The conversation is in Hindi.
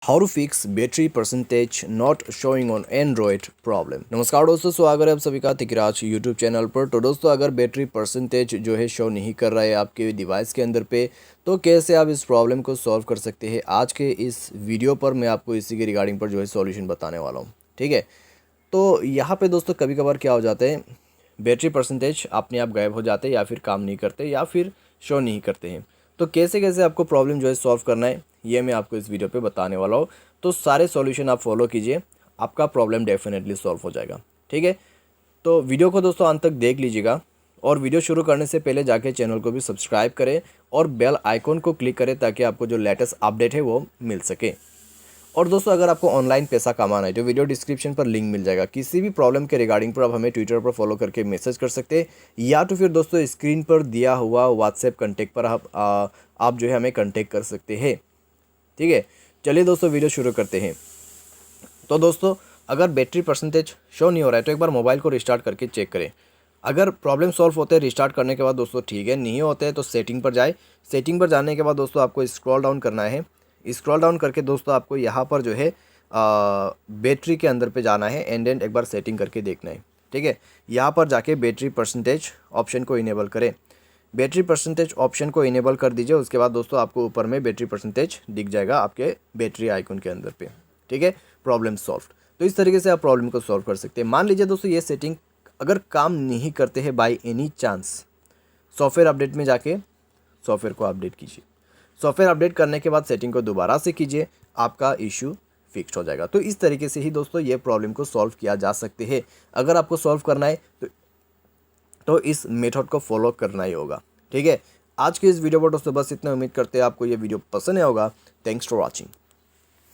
How to fix battery percentage not showing on Android problem. नमस्कार दोस्तों, स्वागत है आप सभी का तिकराज यूट्यूब चैनल पर। तो दोस्तों, अगर बैटरी परसेंटेज जो है शो नहीं कर रहा है आपके डिवाइस के अंदर पे, तो कैसे आप इस प्रॉब्लम को सॉल्व कर सकते हैं, आज के इस वीडियो पर मैं आपको इसी के रिगार्डिंग पर जो है सॉल्यूशन बताने वाला हूँ। ठीक है, तो यहाँ पे दोस्तों कभी कभार क्या हो जाता है, बैटरी परसेंटेज अपने आप गायब हो जाते हैं या फिर काम नहीं करते या फिर शो नहीं करते हैं। तो कैसे कैसे आपको प्रॉब्लम जो है सॉल्व करना है, ये मैं आपको इस वीडियो पे बताने वाला हूँ। तो सारे सॉल्यूशन आप फॉलो कीजिए, आपका प्रॉब्लम डेफिनेटली सॉल्व हो जाएगा। ठीक है, तो वीडियो को दोस्तों अंत तक देख लीजिएगा और वीडियो शुरू करने से पहले जाके चैनल को भी सब्सक्राइब करें और बेल आइकॉन को क्लिक करें ताकि आपको जो लेटेस्ट अपडेट है वो मिल सके। और दोस्तों, अगर आपको ऑनलाइन पैसा कमाना है तो वीडियो डिस्क्रिप्शन पर लिंक मिल जाएगा। किसी भी प्रॉब्लम के रिगार्डिंग पर आप हमें ट्विटर पर फॉलो करके मैसेज कर सकते हैं, या तो फिर दोस्तों स्क्रीन पर दिया हुआ व्हाट्सएप कॉन्टैक्ट पर आप जो है हमें कॉन्टैक्ट कर सकते हैं। ठीक है, चलिए दोस्तों वीडियो शुरू करते हैं। तो दोस्तों, अगर बैटरी परसेंटेज शो नहीं हो रहा है तो एक बार मोबाइल को रिस्टार्ट करके चेक करें। अगर प्रॉब्लम सॉल्व होते हैं रिस्टार्ट करने के बाद दोस्तों ठीक है, नहीं होते हैं तो सेटिंग पर जाए। सेटिंग पर जाने के बाद दोस्तों आपको स्क्रॉल डाउन करना है। स्क्रॉल डाउन करके दोस्तों आपको यहाँ पर जो है बैटरी के अंदर पे जाना है एंड एक बार सेटिंग करके देखना है। ठीक है, यहाँ पर जाके बैटरी परसेंटेज ऑप्शन को इनेबल करें। बैटरी परसेंटेज ऑप्शन को इनेबल कर दीजिए। उसके बाद दोस्तों आपको ऊपर में बैटरी परसेंटेज दिख जाएगा आपके बैटरी आइकन के अंदर पे। ठीक है, प्रॉब्लम सॉल्व। तो इस तरीके से आप प्रॉब्लम को सॉल्व कर सकते हैं। मान लीजिए दोस्तों ये सेटिंग अगर काम नहीं करते हैं by any chance, software update में जाके सॉफ्टवेयर को अपडेट कीजिए। सॉफ्टवेयर अपडेट करने के बाद सेटिंग को दोबारा से कीजिए, आपका इशू फिक्स हो जाएगा। तो इस तरीके से ही दोस्तों ये प्रॉब्लम को सॉल्व किया जा सकते हैं। अगर आपको सॉल्व करना है तो इस मेथड को फॉलो करना ही होगा। ठीक है, आज के इस वीडियो पर दोस्तों बस इतना। उम्मीद करते हैं आपको ये वीडियो पसंद आया होगा। Thanks for watching.